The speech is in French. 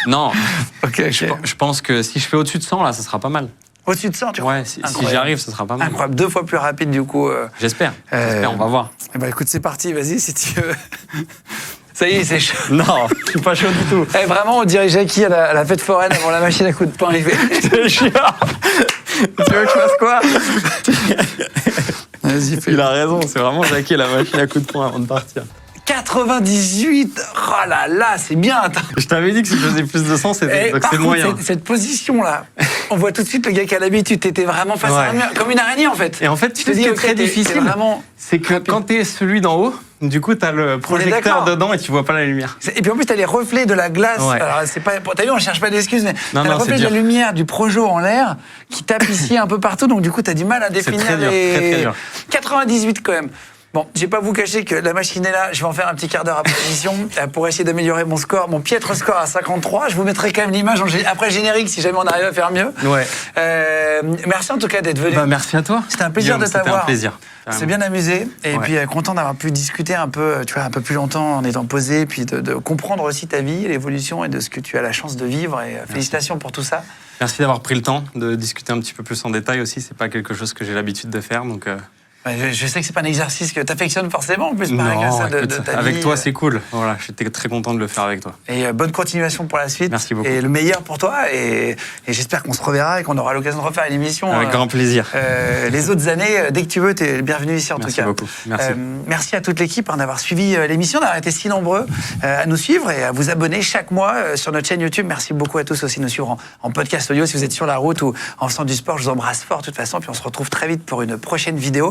Non. Ok. Je pense que si je fais au-dessus de 100, là, ça sera pas mal. Au-dessus de 100, tu vois. Ouais, si j'y arrive, ça sera pas mal. Incroyable. 2 fois plus rapide, du coup. J'espère, on va voir. Eh ben, écoute, c'est parti, vas-y, si tu veux. Ça y est, c'est chaud. Non, je suis pas chaud du tout. Eh, vraiment, on dirait Jackie à la fête foraine avant la machine à coups de poing. Il fait... Je te jure. Tu veux que je fasse quoi? Vas-y, fais. Il a raison, c'est vraiment Jackie la machine à coups de poing avant de partir. 98. Oh là là, c'est bien. Attends. Je t'avais dit que si je faisais plus de 100, c'était donc Par c'est contre, moyen. cette position-là, on voit tout de suite le gars qui a l'habitude. T'étais vraiment face à un mur, comme une araignée, en fait. Et en fait, tu ce qui est très difficile, vraiment... c'est que quand t'es celui d'en haut, du coup, t'as le projecteur dedans et tu vois pas la lumière. Et puis en plus, t'as les reflets de la glace. Ouais. Alors, c'est pas... T'as vu, on cherche pas d'excuses, mais Non, t'as le non, reflet c'est de la dur. lumière du projo en l'air qui tape ici un peu partout. Donc, du coup, t'as du mal à définir très dur, les... très, très dur. 98 quand même. Bon, je vais pas vous cacher que la machine est là. Je vais en faire un petit quart d'heure après l'émission pour essayer d'améliorer mon score, mon piètre score à 53. Je vous mettrai quand même l'image après le générique si jamais on arrive à faire mieux. Ouais. Merci en tout cas d'être venu. Bah, merci à toi. C'était un plaisir de t'avoir. C'était un plaisir. C'est bien amusé et puis content d'avoir pu discuter un peu, tu vois, un peu plus longtemps en étant posé, puis de comprendre aussi ta vie, l'évolution et de ce que tu as la chance de vivre. Et félicitations pour tout ça. Merci d'avoir pris le temps de discuter un petit peu plus en détail aussi. C'est pas quelque chose que j'ai l'habitude de faire, donc. Je sais que c'est pas un exercice que tu affectionnes forcément, en plus, pareil que ça de ta vie. Avec toi, c'est cool. Voilà, j'étais très content de le faire avec toi. Et bonne continuation pour la suite. Merci beaucoup. Et le meilleur pour toi. Et j'espère qu'on se reverra et qu'on aura l'occasion de refaire une émission. Avec grand plaisir. Les autres années, dès que tu veux, tu es le bienvenu ici en tout cas. Merci beaucoup. Merci. Merci à toute l'équipe d'avoir suivi l'émission, d'avoir été si nombreux à nous suivre et à vous abonner chaque mois sur notre chaîne YouTube. Merci beaucoup à tous aussi de nous suivre en podcast audio si vous êtes sur la route ou en faisant du sport. Je vous embrasse fort de toute façon. Puis on se retrouve très vite pour une prochaine vidéo.